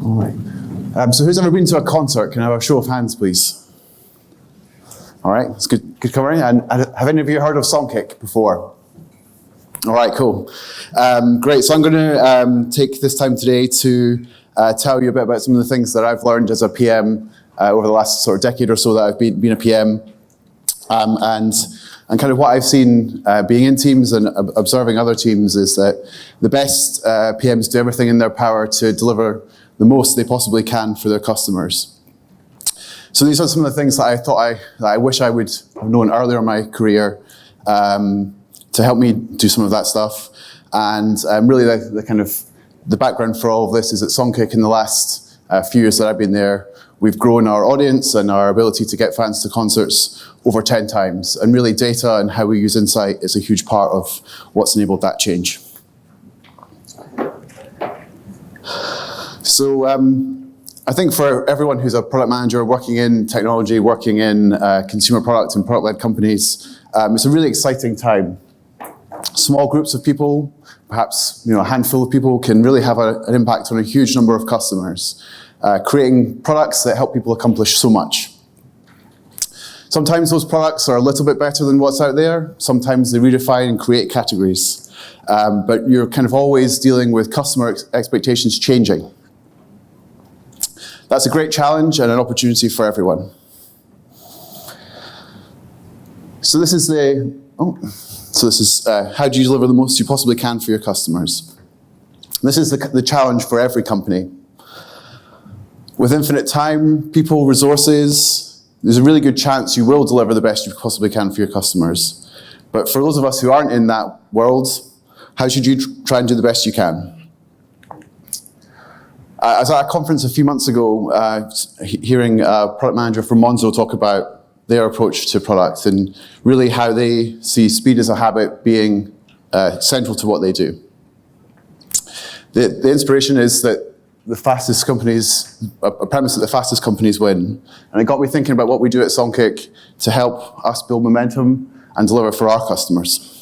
All right. So who's ever been to a concert? Can I have a show of hands, please? All right, it's good covering. And have any of you heard of Songkick before? All right, cool. Great, so I'm going to take this time today to tell you a bit about some of the things that I've learned as a PM over the last sort of decade or so that I've been a PM. And kind of what I've seen being in teams and observing other teams is that the best PMs do everything in their power to deliver the most they possibly can for their customers. So these are some of the things that I thought that I wish I would have known earlier in my career to help me do some of that stuff. And really the kind of the background for all of this is that Songkick in the last few years that I've been there, we've grown our audience and our ability to get fans to concerts over 10 times. And really data and how we use insight is a huge part of what's enabled that change. So I think for everyone who's a product manager working in technology, working in consumer product and product-led companies, it's a really exciting time. Small groups of people, perhaps a handful of people, can really have an impact on a huge number of customers, creating products that help people accomplish so much. Sometimes those products are a little bit better than what's out there. Sometimes they redefine and create categories. But you're kind of always dealing with customer expectations changing. That's a great challenge and an opportunity for everyone. So this is how do you deliver the most you possibly can for your customers? This is the challenge for every company. With infinite time, people, resources, there's a really good chance you will deliver the best you possibly can for your customers. But for those of us who aren't in that world, how should you try and do the best you can? I was at a conference a few months ago, hearing a product manager from Monzo talk about their approach to product and really how they see speed as a habit being central to what they do. The inspiration is that the fastest companies, a premise that the fastest companies win. And it got me thinking about what we do at Songkick to help us build momentum and deliver for our customers.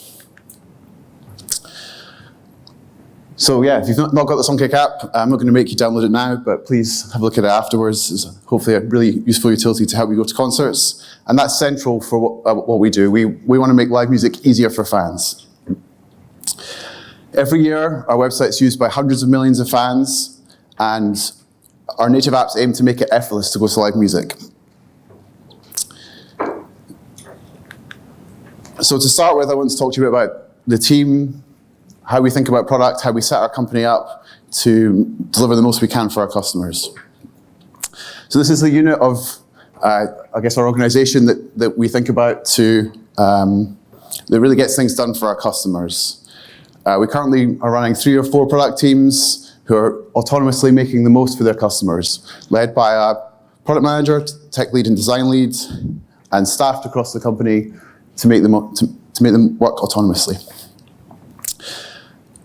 So yeah, if you've not got the Songkick app, I'm not going to make you download it now, but please have a look at it afterwards. It's hopefully a really useful utility to help you go to concerts. And that's central for what we do. We want to make live music easier for fans. Every year, our website's used by hundreds of millions of fans, and our native apps aim to make it effortless to go to live music. So to start with, I want to talk to you about the team, how we think about product, how we set our company up to deliver the most we can for our customers. So this is the unit of, I guess, our organization that we think about that really gets things done for our customers. We currently are running 3 or 4 product teams who are autonomously making the most for their customers, led by a product manager, tech lead and design lead, and staffed across the company to make them work autonomously.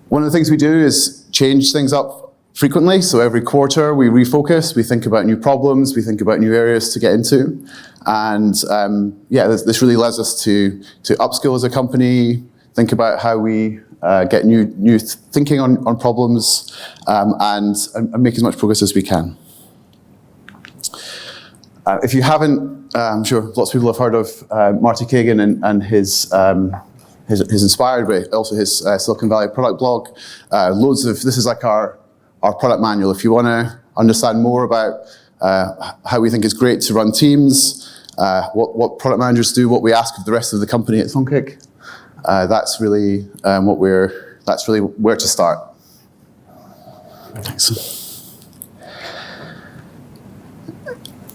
One of the things we do is change things up frequently. So every quarter we refocus, we think about new problems, we think about new areas to get into. And this really allows us to upskill as a company, think about how we get new thinking on problems, and make as much progress as we can. If you haven't, I'm sure lots of people have heard of Marty Kagan and his Inspired, but also his Silicon Valley product blog. This is like our product manual. If you want to understand more about how we think it's great to run teams, what product managers do, what we ask of the rest of the company at Songkick, that's really where to start. Thanks.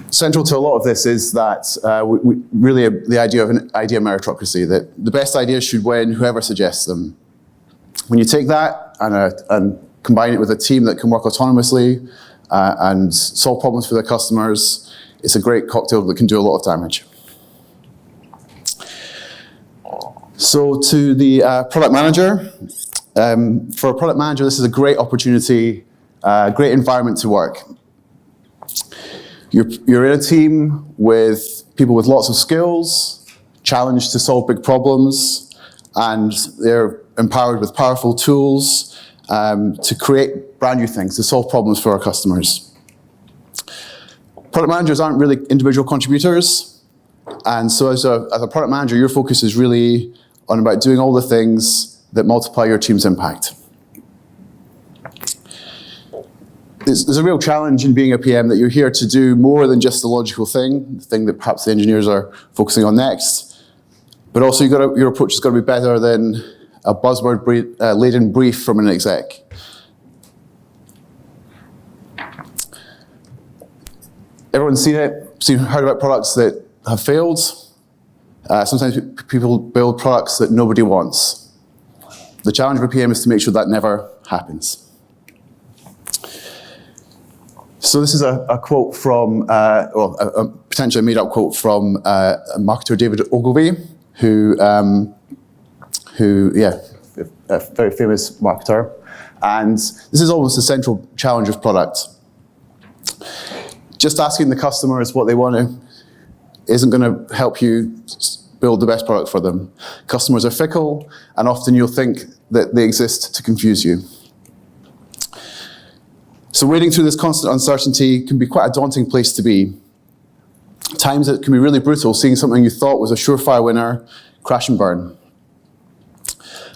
Central to a lot of this is that the idea of an idea meritocracy, that the best ideas should win, whoever suggests them. When you take that and combine it with a team that can work autonomously and solve problems for their customers, it's a great cocktail that can do a lot of damage. So to the product manager, for a product manager, this is a great opportunity, great environment to work. You're in a team with people with lots of skills, challenged to solve big problems, and they're empowered with powerful tools to create brand new things, to solve problems for our customers. Product managers aren't really individual contributors. And so as a product manager, your focus is really on about doing all the things that multiply your team's impact. There's a real challenge in being a PM that you're here to do more than just the logical thing, the thing that perhaps the engineers are focusing on next. But also your approach has got to be better than a buzzword-laden brief from an exec. Everyone's seen it, heard about products that have failed. Sometimes people build products that nobody wants. The challenge for a PM is to make sure that never happens. So this is a quote from, a potentially made-up quote from marketer David Ogilvy, who a very famous marketer. And this is almost the central challenge of product. Just asking the customers what they want isn't going to help you build the best product for them. Customers are fickle, and often you'll think that they exist to confuse you. So wading through this constant uncertainty can be quite a daunting place to be. At times it can be really brutal, seeing something you thought was a surefire winner crash and burn.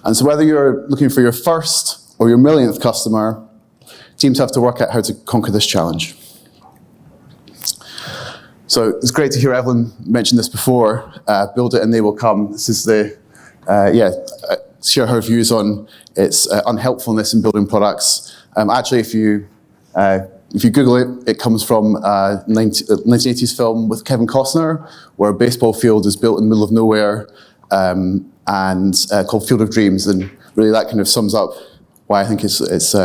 And so whether you're looking for your first or your millionth customer, teams have to work out how to conquer this challenge. So it's great to hear Evelyn mention this before, build it and they will come. This is share her views on its unhelpfulness in building products. Actually, if you Google it, it comes from a 1980s film with Kevin Costner, where a baseball field is built in the middle of nowhere and called Field of Dreams. And really that kind of sums up why I think it's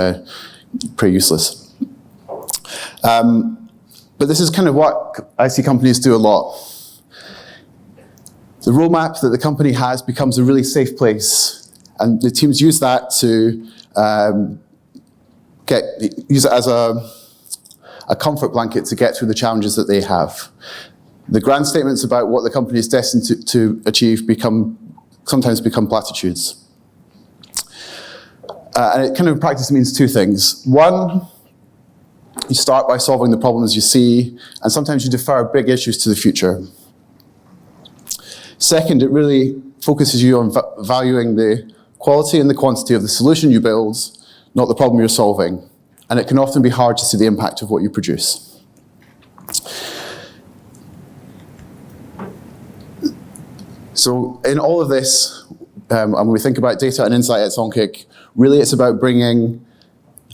pretty useless. But this is kind of what I see companies do a lot. The roadmap that the company has becomes a really safe place, and the teams use that to use it as a comfort blanket to get through the challenges that they have. The grand statements about what the company is destined to achieve sometimes become platitudes. And it kind of in practice means two things. One, you start by solving the problems you see, and sometimes you defer big issues to the future. Second, it really focuses you on valuing the quality and the quantity of the solution you build, not the problem you're solving. And it can often be hard to see the impact of what you produce. So in all of this, when we think about data and insight at Songkick, really it's about bringing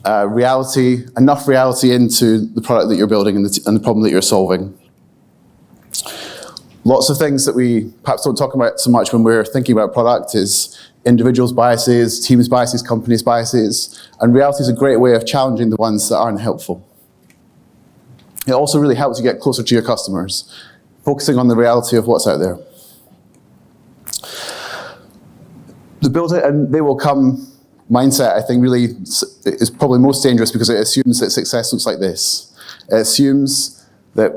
enough reality into the product that you're building and the problem that you're solving. Lots of things that we perhaps don't talk about so much when we're thinking about product is individuals' biases, teams' biases, companies' biases, and reality is a great way of challenging the ones that aren't helpful. It also really helps you get closer to your customers, focusing on the reality of what's out there. The build it and they will come mindset, I think, really is probably most dangerous because it assumes that success looks like this. It assumes that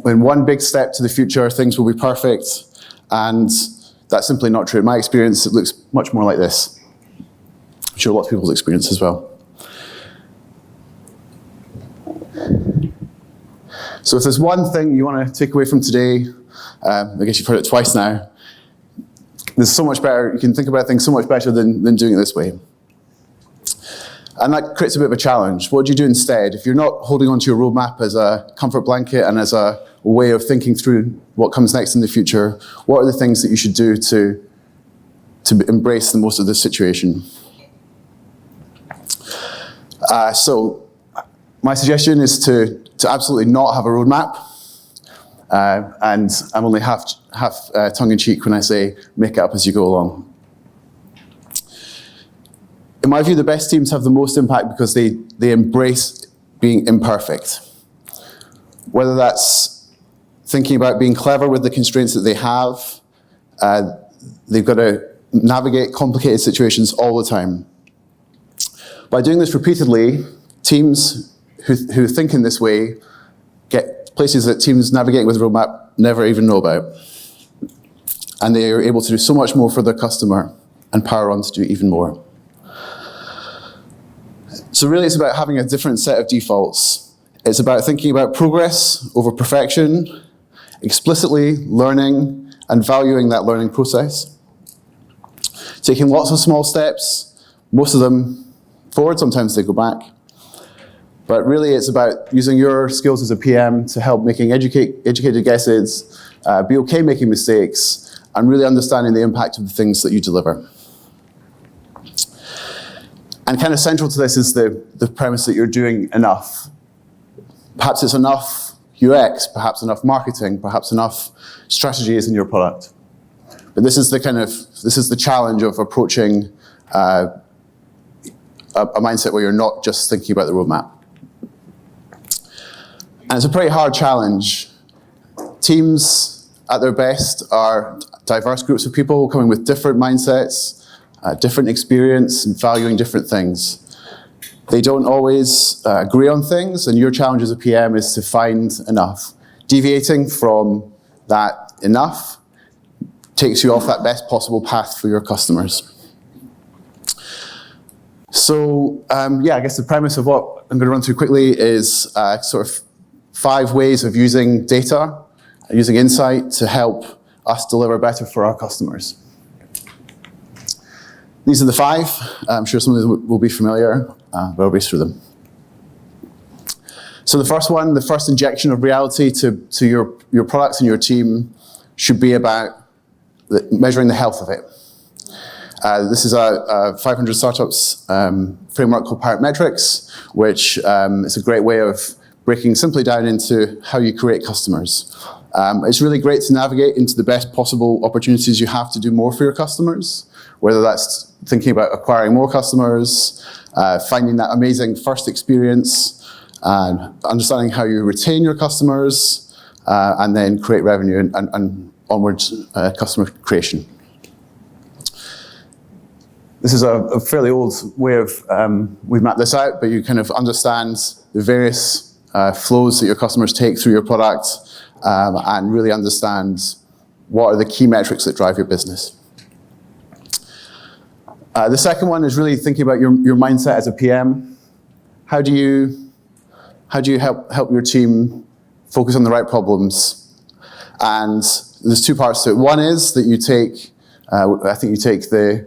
in one big step to the future, things will be perfect, and that's simply not true. In my experience, it looks much more like this. I'm sure lots of people's experience as well. So if there's one thing you want to take away from today, I guess you've heard it twice now, there's so much better, you can think about things so much better than doing it this way. And that creates a bit of a challenge. What do you do instead? If you're not holding onto your roadmap as a comfort blanket and as a way of thinking through what comes next in the future, what are the things that you should do to embrace the most of this situation? So my suggestion is to absolutely not have a roadmap. And I'm only half tongue-in-cheek when I say make it up as you go along. In my view, the best teams have the most impact because they embrace being imperfect. Whether that's thinking about being clever with the constraints that they have, they've got to navigate complicated situations all the time. By doing this repeatedly, teams who think in this way get places that teams navigating with a roadmap never even know about. And they are able to do so much more for their customer and power on to do even more. So really it's about having a different set of defaults. It's about thinking about progress over perfection, explicitly learning and valuing that learning process. Taking lots of small steps, most of them forward, sometimes they go back. But really it's about using your skills as a PM to help making educated guesses, be okay making mistakes, and really understanding the impact of the things that you deliver. And kind of central to this is the premise that you're doing enough. Perhaps it's enough UX, perhaps enough marketing, perhaps enough strategies in your product. But this is the challenge of approaching a mindset where you're not just thinking about the roadmap. And it's a pretty hard challenge. Teams at their best are diverse groups of people coming with different mindsets, different experience, and valuing different things. They don't always agree on things, and your challenge as a PM is to find enough. Deviating from that enough takes you off that best possible path for your customers. So, I guess the premise of what I'm going to run through quickly is sort of 5 ways of using data, using insight to help us deliver better for our customers. These are the 5. I'm sure some of them will be familiar, but I'll race through them. So the first one, the first injection of reality to your products and your team should be about measuring the health of it. This is a 500 startups framework called Pirate Metrics, which is a great way of breaking simply down into how you create customers. It's really great to navigate into the best possible opportunities you have to do more for your customers, whether that's thinking about acquiring more customers, finding that amazing first experience, understanding how you retain your customers, and then create revenue and onwards customer creation. This is a fairly old way of, we've mapped this out, but you kind of understand the various flows that your customers take through your product, and really understand what are the key metrics that drive your business. The second one is really thinking about your mindset as a PM. How do you help your team focus on the right problems? And there's 2 parts to it. One is that you take, I think you take a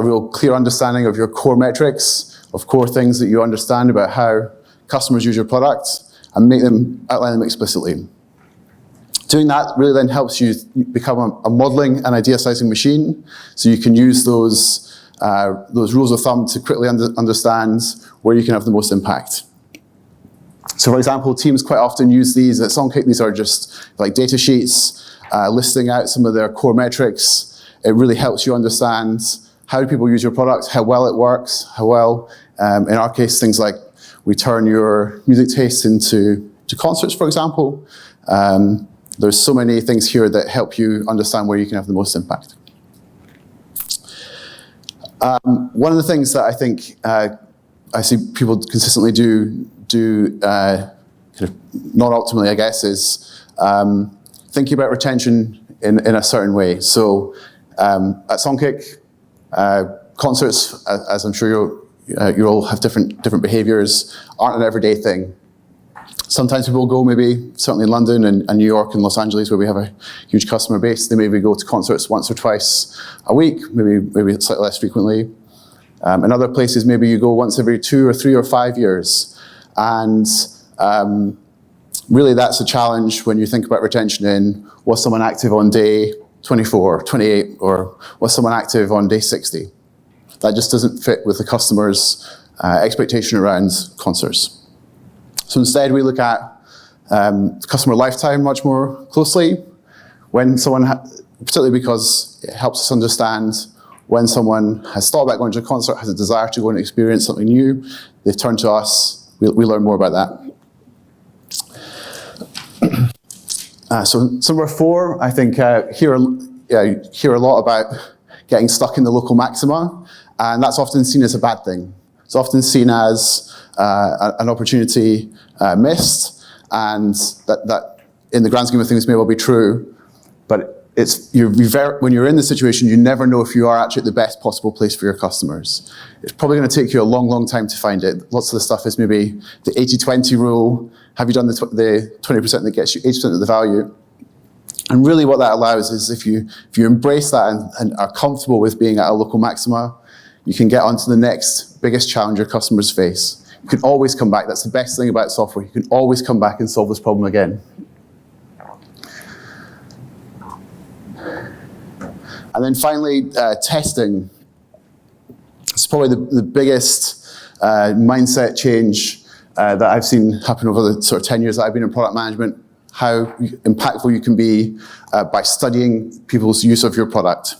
real clear understanding of your core metrics, of core things that you understand about how customers use your product, and outline them explicitly. Doing that really then helps you become a modeling and idea sizing machine, so you can use those rules of thumb to quickly understand where you can have the most impact. So for example, teams quite often use these at Songkick. These are just like data sheets, listing out some of their core metrics. It really helps you understand how do people use your product, how well it works, how well, in our case, things like we turn your music taste into concerts, for example. There's so many things here that help you understand where you can have the most impact. One of the things that I think I see people consistently do kind of not optimally, I guess, is thinking about retention in a certain way. So at Songkick, concerts, as I'm sure you all have different behaviors, aren't an everyday thing. Sometimes people go, maybe certainly in London and New York and Los Angeles, where we have a huge customer base, they maybe go to concerts once or twice a week, maybe slightly less frequently. In other places, maybe you go once every 2 or 3 or 5 years. And really that's a challenge when you think about retention in, was someone active on day 24, 28, or was someone active on day 60? That just doesn't fit with the customer's expectation around concerts. So instead, we look at customer lifetime much more closely. When someone, particularly because it helps us understand when someone has thought about going to a concert, has a desire to go and experience something new, they've turned to us, we learn more about that. So number 4, I think hear a lot about getting stuck in the local maxima, and that's often seen as a bad thing. It's often seen as an opportunity missed, and that in the grand scheme of things may well be true, but when you're in this situation, you never know if you are actually at the best possible place for your customers. It's probably going to take you a long, long time to find it. Lots of the stuff is maybe the 80-20 rule. Have you done the 20% that gets you 80% of the value? And really what that allows is if you embrace that and are comfortable with being at a local maxima, you can get onto the next biggest challenge your customers face. You can always come back. That's the best thing about software. You can always come back and solve this problem again. And then finally, testing. It's probably the biggest mindset change that I've seen happen over the sort of 10 years that I've been in product management, how impactful you can be by studying people's use of your product.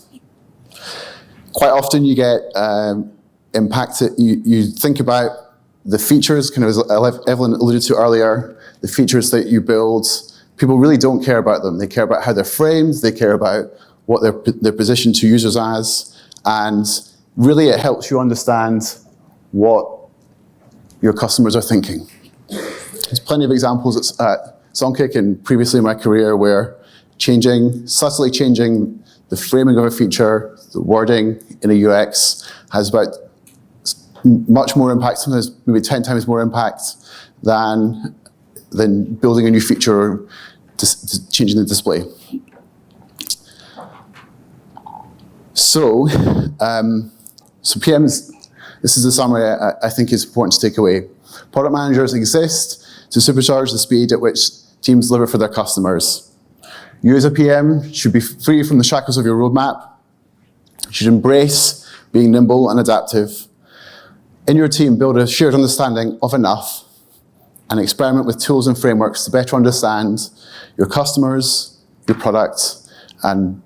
Quite often you get impacted, you think about the features, kind of as Evelyn alluded to earlier, the features that you build. People really don't care about them. They care about how they're framed, they care about what they're positioned to users as, and really it helps you understand what your customers are thinking. There's plenty of examples at Songkick and previously in my career where subtly changing the framing of a feature, the wording in a UX has about much more impact, sometimes maybe 10 times more impact than building a new feature or changing the display. So PMs, this is the summary I think is important to take away. Product managers exist to supercharge the speed at which teams deliver for their customers. You as a PM should be free from the shackles of your roadmap. You should embrace being nimble and adaptive. In your team, build a shared understanding of enough and experiment with tools and frameworks to better understand your customers, your product, and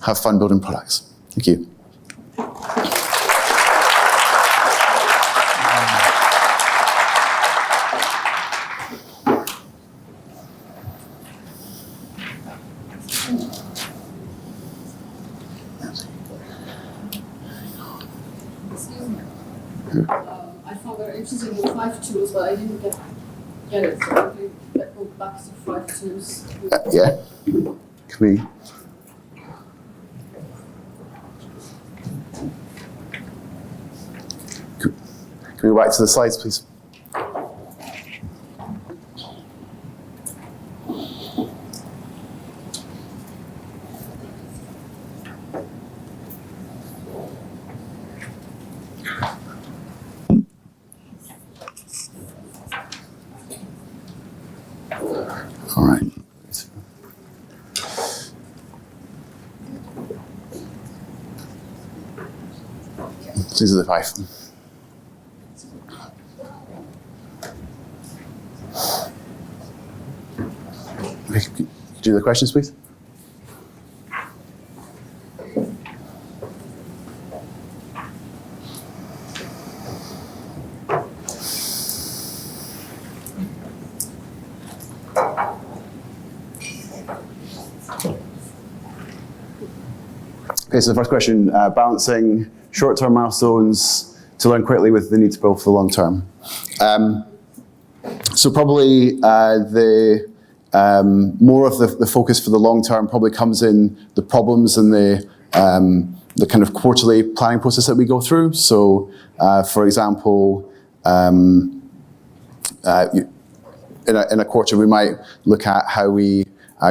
have fun building products. Thank you. Excuse me. I found very interesting the 5 tools, but I didn't get it. So let's go back to 5 tools. Yeah. Can we? Can we go back to the slides, please? All right. These are the 5. Do the questions, please. Okay, so the first question, balancing short-term milestones to learn quickly with the need to build for the long term. So probably more of the focus for the long term probably comes in the problems and the kind of quarterly planning process that we go through. So, for example, in a quarter we might look at how we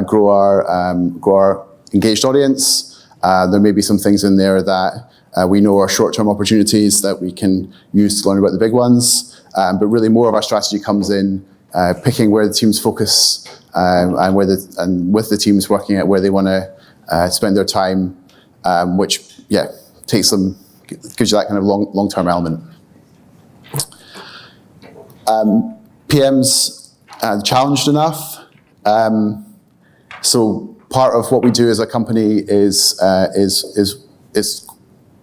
grow our engaged audience. There may be some things in there that we know are short-term opportunities that we can use to learn about the big ones. But really more of our strategy comes in picking where the teams focus and with the teams working at where they want to spend their time, which gives you that kind of long-term element. PMs challenged enough. So part of what we do as a company is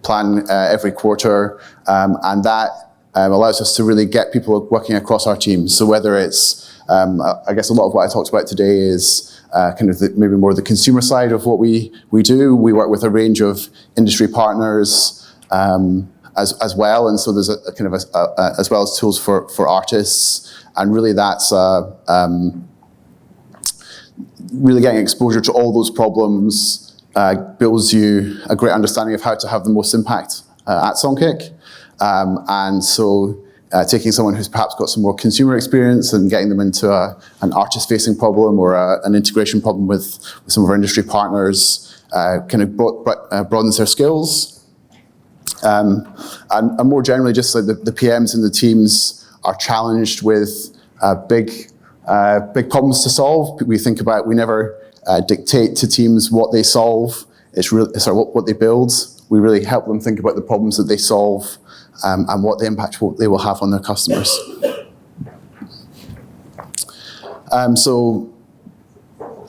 plan every quarter, and that allows us to really get people working across our teams. So whether it's, I guess a lot of what I talked about today is kind of maybe more the consumer side of what we do. We work with a range of industry partners as well, and so there's a kind of as well as tools for artists, and really that's really getting exposure to all those problems builds you a great understanding of how to have the most impact at Songkick. And so taking someone who's perhaps got some more consumer experience and getting them into an artist-facing problem or an integration problem with some of our industry partners kind of broadens their skills. And more generally, just like the PMs and the teams are challenged with big problems to solve. We never dictate to teams what they solve. It's what they build. We really help them think about the problems that they solve and what the impact they will have on their customers. So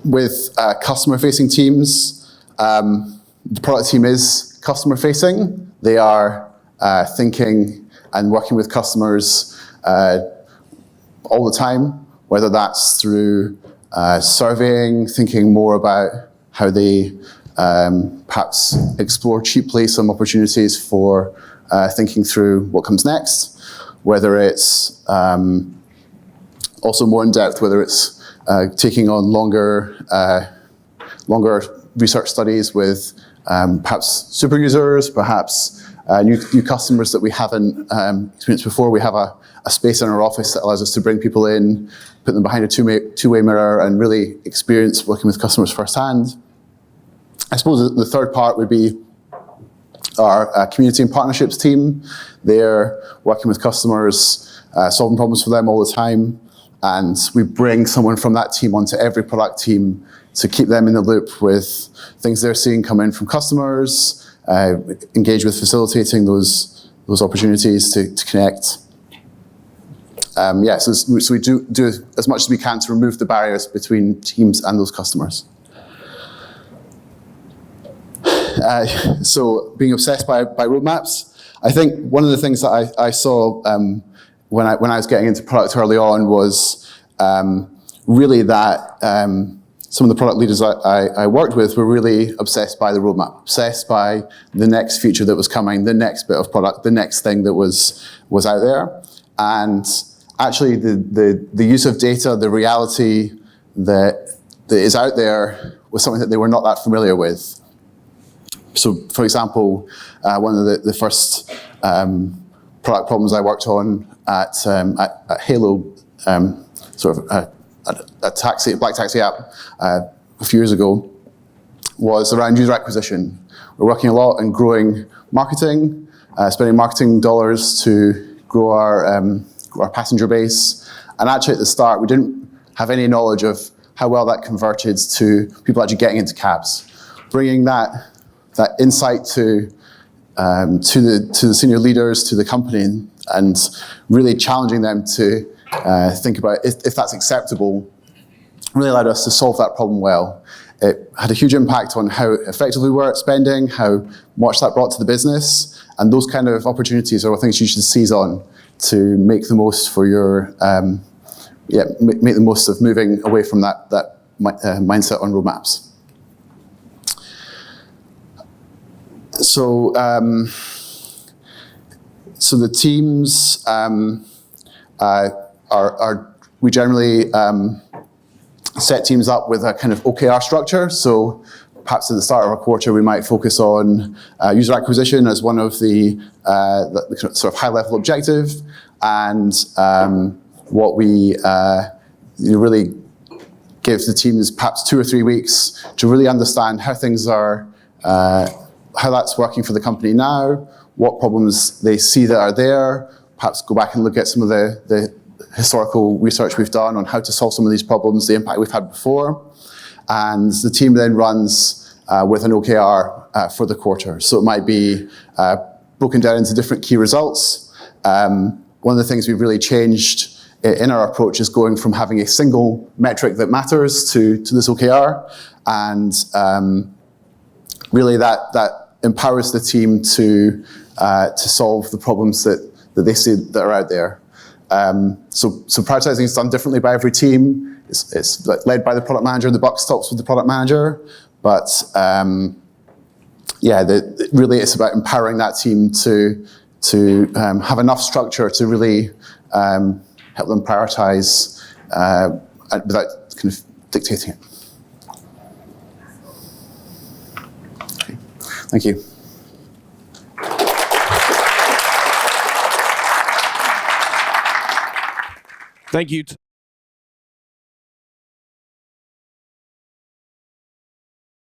with customer-facing teams, the product team is customer-facing. They are thinking and working with customers all the time, whether that's through surveying, thinking more about how they perhaps explore cheaply some opportunities for thinking through what comes next, whether it's also more in depth, whether it's taking on longer research studies with perhaps super users, perhaps new customers that we haven't experienced before. We have a space in our office that allows us to bring people in, put them behind a two-way mirror, and really experience working with customers firsthand. I suppose the third part would be our community and partnerships team. They're working with customers, solving problems for them all the time, and we bring someone from that team onto every product team to keep them in the loop with things they're seeing come in from customers, engage with facilitating those opportunities to connect. So we do as much as we can to remove the barriers between teams and those customers. So being obsessed by roadmaps, I think one of the things that I saw when I was getting into product early on was really that some of the product leaders I worked with were really obsessed by the roadmap, obsessed by the next feature that was coming, the next bit of product, the next thing that was out there. And actually the use of data, the reality that is out there was something that they were not that familiar with. So, for example, one of the first product problems I worked on at Halo, sort of a black taxi app a few years ago, was around user acquisition. We're working a lot on growing marketing, spending marketing dollars to grow our passenger base. And actually, at the start, we didn't have any knowledge of how well that converted to people actually getting into cabs. Bringing that insight to the senior leaders, to the company, and really challenging them to think about if that's acceptable, really allowed us to solve that problem well. It had a huge impact on how effective we were at spending, how much that brought to the business, and those kind of opportunities are things you should seize on to make the most for your, make the most of moving away from that mindset on roadmaps. So the teams we generally set teams up with a kind of OKR structure. So perhaps at the start of a quarter, we might focus on user acquisition as one of the sort of high-level objective, and what we really give the teams perhaps 2 or 3 weeks to really understand how things are, how that's working for the company now, what problems they see that are there, perhaps go back and look at some of the historical research we've done on how to solve some of these problems, the impact we've had before. And the team then runs with an OKR for the quarter. So it might be broken down into different key results. One of the things we've really changed in our approach is going from having a single metric that matters to this OKR. And really that empowers the team to solve the problems that they see that are out there. So prioritizing is done differently by every team. It's led by the product manager. The buck stops with the product manager. But really it's about empowering that team to have enough structure to really help them prioritize without kind of dictating it. Thank you. Thank you.